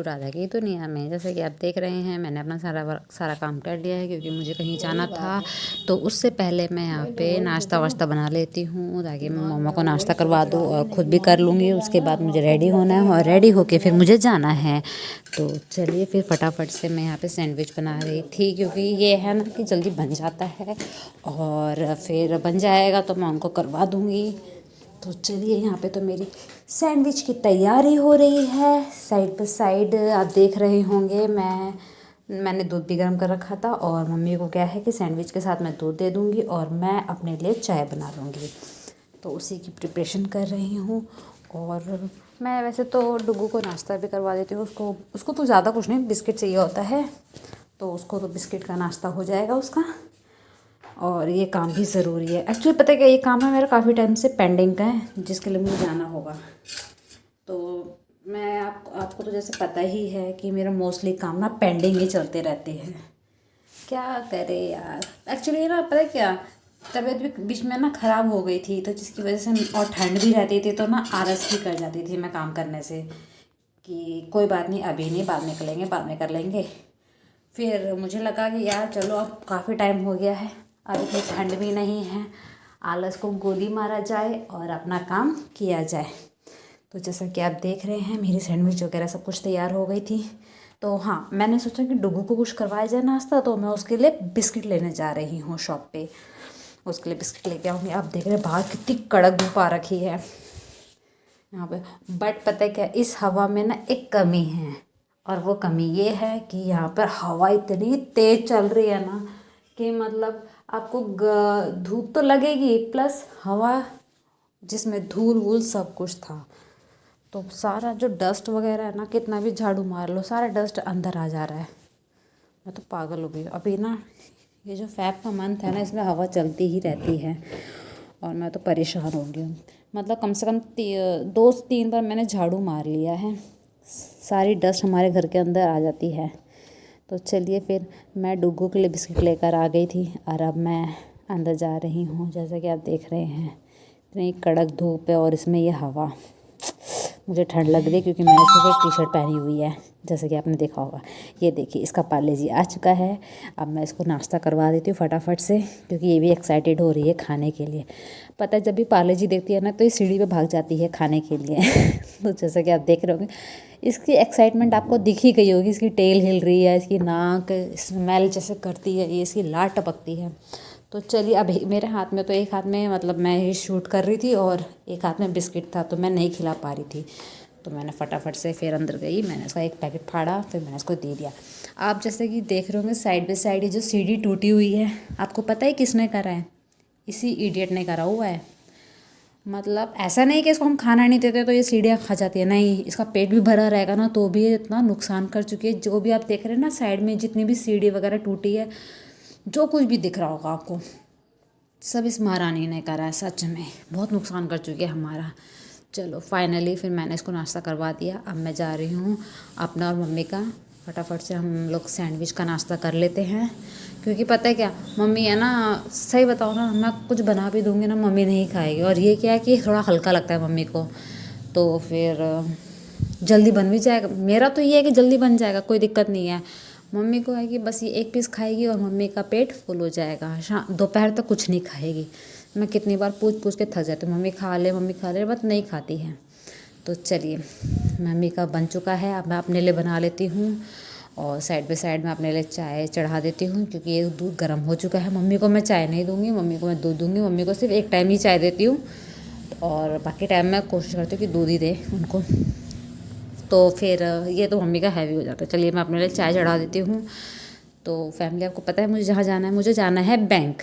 राधा की दुनिया में। जैसे कि आप देख रहे हैं, मैंने अपना सारा काम कर लिया है क्योंकि मुझे कहीं जाना था। तो उससे पहले मैं यहाँ पे नाश्ता वाश्ता बना लेती हूँ ताकि मैं मम्मा को नाश्ता करवा दूँ और ख़ुद भी कर लूँगी। उसके बाद मुझे रेडी होना है और रेडी होके फिर मुझे जाना है। तो चलिए फिर फटाफट से मैं यहाँ पे सैंडविच बना रही थी क्योंकि ये है ना कि जल्दी बन जाता है और फिर बन जाएगा तो मैं उनको करवा दूँगी। तो चलिए यहाँ पे तो मेरी सैंडविच की तैयारी हो रही है। साइड बाय साइड आप देख रहे होंगे मैंने दूध भी गर्म कर रखा था और मम्मी को क्या है कि सैंडविच के साथ मैं दूध दे दूँगी और मैं अपने लिए चाय बना लूँगी। तो उसी की प्रिपरेशन कर रही हूँ। और मैं वैसे तो डुगू को नाश्ता भी करवा देती हूँ। उसको तो ज़्यादा कुछ नहीं, बिस्किट चाहिए होता है तो उसको तो बिस्किट का नाश्ता हो जाएगा उसका। और ये काम भी ज़रूरी है। एक्चुअली पता है क्या, ये काम है मेरा काफ़ी टाइम से पेंडिंग का है जिसके लिए मुझे जाना होगा। तो मैं आपको तो जैसे पता ही है कि मेरा मोस्टली काम ना पेंडिंग ही चलते रहते हैं। क्या करे यार, एक्चुअली ना पता है क्या, तबीयत भी बीच में ना ख़राब हो गई थी तो जिसकी वजह से और ठंड भी रहती थी तो ना आलस भी कर जाती थी मैं काम करने से कि कोई बात नहीं, अभी नहीं, बाद में कर लेंगे, बाद में कर लेंगे। फिर मुझे लगा कि यार चलो अब काफ़ी टाइम हो गया है, अब इतनी ठंड भी नहीं है, आलस को गोली मारा जाए और अपना काम किया जाए। तो जैसा कि आप देख रहे हैं मेरी सैंडविच वगैरह सब कुछ तैयार हो गई थी। तो हाँ, मैंने सोचा कि डुगू को कुछ करवाया जाए नाश्ता, तो मैं उसके लिए बिस्किट लेने जा रही हूँ शॉप पे। उसके लिए बिस्किट लेके आऊँगी। आप देख रहे हैं बाहर कितनी कड़क धूप आ रखी है यहाँ पे। बट पता है क्या, इस हवा में ना एक कमी है और वो कमी ये है कि यहाँ पर हवा इतनी तेज़ चल रही है ना कि मतलब आपको धूप तो लगेगी प्लस हवा जिसमें धूल वूल सब कुछ था। तो सारा जो डस्ट वगैरह है ना, कितना भी झाड़ू मार लो सारा डस्ट अंदर आ जा रहा है। मैं तो पागल हो गई अभी ना। ये जो फैब का मंथ है ना, इसमें हवा चलती ही रहती है और मैं तो परेशान हो गई हूँ। मतलब कम से कम 2 से 3 बार मैंने झाड़ू मार लिया है, सारी डस्ट हमारे घर के अंदर आ जाती है। तो चलिए फिर मैं डुग्गू के लिए बिस्किट लेकर आ गई थी और अब मैं अंदर जा रही हूँ। जैसा कि आप देख रहे हैं इतनी कड़क धूप है और इसमें ये हवा, मुझे ठंड लग रही है क्योंकि मैंने सिर्फ एक टी शर्ट पहनी हुई है जैसे कि आपने देखा होगा। ये देखिए इसका पार्ले जी आ चुका है। अब मैं इसको नाश्ता करवा देती हूँ फटाफट से क्योंकि ये भी एक्साइटेड हो रही है खाने के लिए। पता है जब भी पार्ले जी देखती है ना तो ये सीढ़ी पे भाग जाती है खाने के लिए तो जैसा कि आप देख रहे होंगे इसकी एक्साइटमेंट आपको दिख ही गई होगी। इसकी टेल हिल रही है, इसकी नाक स्मेल जैसे करती है, ये इसकी लार टपकती है। तो चलिए अब मेरे हाथ में तो एक हाथ में मतलब मैं ही शूट कर रही थी और एक हाथ में बिस्किट था तो मैं नहीं खिला पा रही थी। तो मैंने फटाफट से फिर अंदर गई, मैंने उसका एक पैकेट फाड़ा, फिर मैंने उसको दे दिया। आप जैसे कि देख रहे होंगे साइड बाय साइड ये जो सीढ़ी टूटी हुई है, आपको पता है किसने करा है? इसी इडियट ने करा हुआ है। मतलब ऐसा नहीं कि इसको हम खाना नहीं देते तो ये सीढ़ियाँ खा जाती है, नहीं, इसका पेट भी भरा रहेगा ना तो भी ये इतना नुकसान कर चुकी है। जो भी आप देख रहे हैं ना साइड में जितनी भी सीढ़ी वगैरह टूटी है, जो कुछ भी दिख रहा होगा आपको, सब इस महारानी ने करा है। सच में बहुत नुकसान कर चुकी है हमारा। चलो फाइनली फिर मैंने इसको नाश्ता करवा दिया। अब मैं जा रही हूँ अपना और मम्मी का, फटाफट से हम लोग सैंडविच का नाश्ता कर लेते हैं। क्योंकि पता है क्या, मम्मी है ना, सही बताओ ना, मैं कुछ बना भी दूँगी ना मम्मी नहीं खाएगी। और ये क्या है कि थोड़ा हल्का लगता है मम्मी को, तो फिर जल्दी बन भी जाएगा। मेरा तो ये है कि जल्दी बन जाएगा, कोई दिक्कत नहीं है। मम्मी को है कि बस ये एक पीस खाएगी और मम्मी का पेट फुल हो जाएगा। दोपहर तक कुछ नहीं खाएगी। मैं कितनी बार पूछ पूछ के थक जाती हूँ, मम्मी खा ले, मम्मी खा ले, बट नहीं खाती है। तो चलिए मम्मी का बन चुका है, अब मैं अपने लिए बना लेती हूँ और साइड बाय साइड में अपने लिए चाय चढ़ा देती हूँ क्योंकि ये दूध गर्म हो चुका है। मम्मी को मैं चाय नहीं दूँगी, मम्मी को मैं दूध दूँगी। मम्मी को सिर्फ एक टाइम ही चाय देती हूँ और बाकी टाइम मैं कोशिश करती हूँ कि दूध ही दे उनको। तो फिर ये तो मम्मी का हैवी हो जाता है। चलिए मैं अपने लिए चाय चढ़ा देती हूँ। तो फैमिली, आपको पता है मुझे जहाँ जाना है, मुझे जाना है बैंक,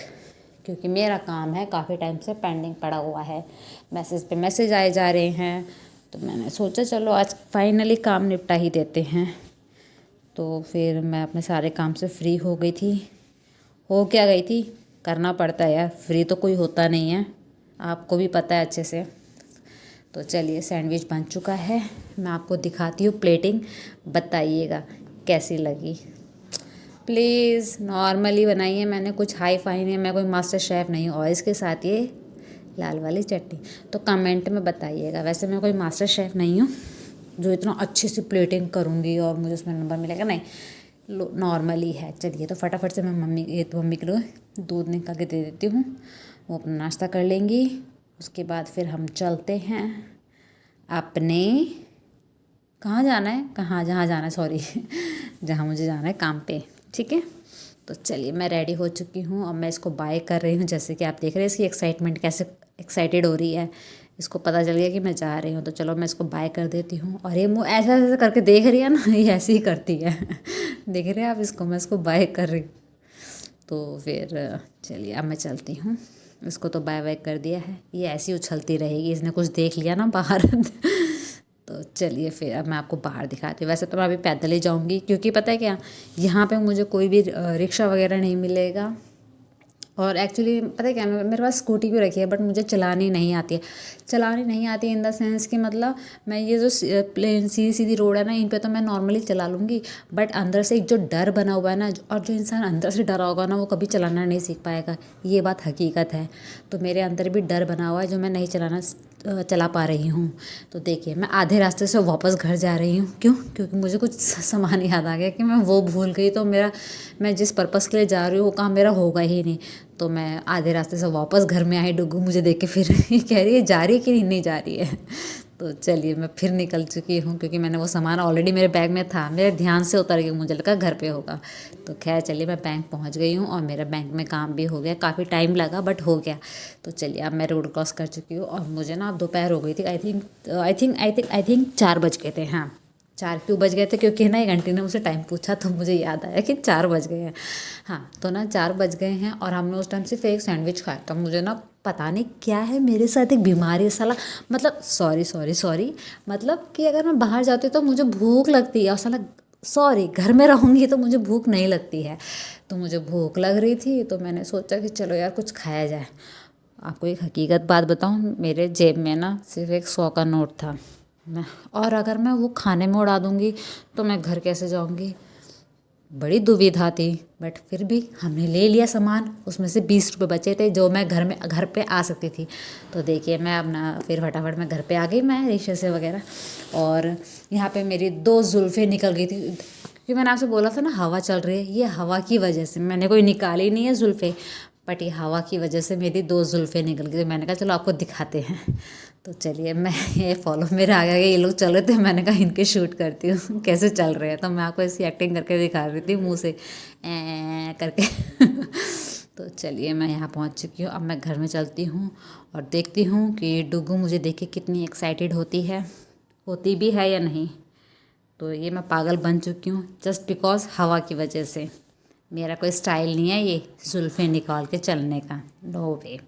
क्योंकि मेरा काम है काफ़ी टाइम से पेंडिंग पड़ा हुआ है। मैसेज पे मैसेज आए जा रहे हैं तो मैंने सोचा चलो आज फाइनली काम निपटा ही देते हैं। तो फिर मैं अपने सारे काम से फ्री हो गई थी। हो क्या गई थी, करना पड़ता है यार, फ्री तो कोई होता नहीं है, आपको भी पता है अच्छे से। तो चलिए सैंडविच बन चुका है, मैं आपको दिखाती हूँ प्लेटिंग, बताइएगा कैसी लगी। प्लीज़ नॉर्मली बनाइए, मैंने कुछ हाई फाई नहीं, मैं कोई मास्टर शेफ़ नहीं हूँ। और इसके साथ ये लाल वाली चटनी, तो कमेंट में बताइएगा। वैसे मैं कोई मास्टर शेफ़ नहीं हूँ, जो इतना अच्छे से प्लेटिंग करूँगी और मुझे उसमें नंबर मिलेगा, नहीं नॉर्मल ही है। चलिए तो फटाफट से मैं मम्मी के लिए दूध निकाल के दे देती हूँ, वो अपना नाश्ता कर लेंगी। उसके बाद फिर हम चलते हैं अपने कहाँ जाना है, जहाँ जाना है, सॉरी जहाँ मुझे जाना है काम पे, ठीक है। तो चलिए मैं रेडी हो चुकी हूँ और मैं इसको बाय कर रही हूँ। जैसे कि आप देख रहे हैं इसकी एक्साइटमेंट कैसे एक्साइटेड हो रही है, इसको पता चल गया कि मैं जा रही हूँ। तो चलो मैं इसको बाय कर देती हूँ। और ये मुँह ऐसा ऐसा करके देख रही है ना, ये ऐसे ही करती है देख रहे हैं आप इसको, मैं इसको बाय कर रही हूँ। तो फिर चलिए अब मैं चलती हूँ। इसको तो बाय बाय कर दिया है, ये ऐसी उछलती रहेगी, इसने कुछ देख लिया ना बाहर तो चलिए फिर अब मैं आपको बाहर दिखाती हूँ। वैसे तो मैं अभी पैदल ही जाऊँगी, क्योंकि पता है क्या, यहाँ पे मुझे कोई भी रिक्शा वगैरह नहीं मिलेगा। और एक्चुअली पता है क्या, मेरे पास स्कूटी भी रखी है, बट मुझे चलानी नहीं आती है। चलानी नहीं आती इन द सेंस कि मतलब मैं ये जो प्लेन सीधी सीधी रोड है ना, इन पे तो मैं नॉर्मली चला लूँगी, बट अंदर से एक जो डर बना हुआ है ना, और जो इंसान अंदर से डरा होगा ना, वो कभी चलाना नहीं सीख पाएगा। ये बात हकीकत है। तो मेरे अंदर भी डर बना हुआ है, जो मैं नहीं चला पा रही हूँ। तो देखिए मैं आधे रास्ते से वापस घर जा रही हूँ। क्यों? क्योंकि मुझे कुछ सामान याद आ गया कि मैं वो भूल गई। तो मैं जिस पर्पज़ के लिए जा रही हूँ वो काम मेरा होगा ही नहीं। तो मैं आधे रास्ते से वापस घर में आई। डुग्गू मुझे देख के फिर कह रही है जा रही है कि नहीं जा रही है तो चलिए मैं फिर निकल चुकी हूँ, क्योंकि मैंने वो सामान ऑलरेडी मेरे बैग में था, मेरे ध्यान से उतर गया, मुझे लगा घर पे होगा। तो खैर चलिए मैं बैंक पहुँच गई हूँ और मेरा बैंक में काम भी हो गया। काफ़ी टाइम लगा बट हो गया। तो चलिए अब मैं रोड क्रॉस कर चुकी हूँ और मुझे ना अब दोपहर हो गई थी। आई थिंक 4 बज गए थे। हाँ 4 क्यों बज गए थे, क्योंकि ना एक आंटी ने मुझसे टाइम पूछा तो मुझे याद आया कि 4 बज गए हैं। हाँ तो ना 4 बज गए हैं और हमने उस टाइम सिर्फ एक सैंडविच खाया था। मुझे ना पता नहीं क्या है मेरे साथ, एक बीमारी साला, मतलब सॉरी मतलब कि अगर मैं बाहर जाती हूँ तो मुझे भूख लगती है, और साला सॉरी घर में रहूँगी तो मुझे भूख नहीं लगती है। तो मुझे भूख लग रही थी तो मैंने सोचा कि चलो यार कुछ खाया जाए। आपको एक हकीकत बात बताऊँ, मेरे जेब में ना सिर्फ एक 100 का नोट था। और अगर मैं वो खाने में उड़ा दूँगी तो मैं घर कैसे जाऊँगी, बड़ी दुविधा थी। बट फिर भी हमने ले लिया सामान। उसमें से 20 रुपये बचे थे जो मैं घर पे आ सकती थी। तो देखिए मैं अपना फिर फटाफट मैं घर पे आ गई, मैं रिक्शे से वगैरह। और यहाँ पे मेरी 2 जुल्फ़ें निकल गई थी, क्योंकि मैंने आपसे बोला था ना हवा चल रही है। ये हवा की वजह से, मैंने कोई निकाली नहीं है जुल्फ़ें, बट ये हवा की वजह से मेरी 2 जुल्फ़ें निकल गई। तो मैंने कहा चलो आपको दिखाते हैं। तो चलिए मैं ये फॉलो मेरे आगे आगे ये लोग चल रहे थे, मैंने कहा इनके शूट करती हूँ कैसे चल रहे हैं। तो मैं आपको ऐसी एक्टिंग करके दिखा रही थी मुँह से करके तो चलिए मैं यहाँ पहुँच चुकी हूँ। अब मैं घर में चलती हूँ और देखती हूँ कि डुग्गू मुझे देख के कितनी एक्साइटेड होती भी है या नहीं। तो ये मैं पागल बन चुकी हूँ जस्ट बिकॉज हवा की वजह से। मेरा कोई स्टाइल नहीं है ये जुल्फ़ें निकाल के चलने का, नो वे।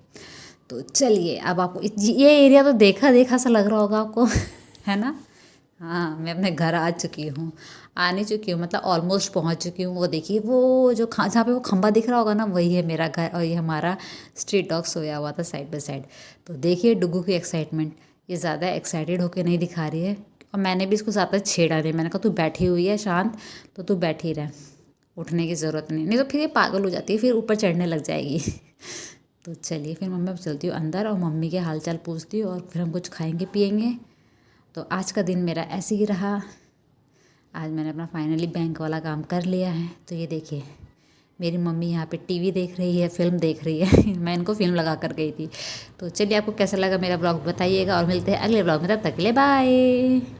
तो चलिए अब आपको ये एरिया तो देखा सा लग रहा होगा आपको है ना। हाँ मैं अपने घर आ चुकी हूँ, मतलब ऑलमोस्ट पहुँच चुकी हूँ। वो देखिए वो जो जहाँ पे वो खंबा दिख रहा होगा ना, वही है मेरा घर। और ये हमारा स्ट्रीट डॉग सोया हुआ था साइड बाय साइड। तो देखिए डुग्गू की एक्साइटमेंट, ये ज़्यादा एक्साइटेड होकर नहीं दिखा रही है। और मैंने भी इसको ज़्यादा छेड़ा नहीं, मैंने कहा तू बैठी हुई है शांत, तो तू बैठी रह, उठने की ज़रूरत नहीं तो फिर ये पागल हो जाती है, फिर ऊपर चढ़ने लग जाएगी तो चलिए फिर मम्मी अब चलती हूँ अंदर और मम्मी के हाल चाल पूछती हूँ, और फिर हम कुछ खाएंगे पिएंगे। तो आज का दिन मेरा ऐसे ही रहा। आज मैंने अपना फाइनली बैंक वाला काम कर लिया है। तो ये देखिए मेरी मम्मी यहाँ पे टीवी देख रही है, फिल्म देख रही है मैं इनको फिल्म लगा कर गई थी। तो चलिए आपको कैसा लगा मेरा ब्लॉग बताइएगा, और मिलते हैं अगले ब्लॉग में, तब तक के लिए बाय।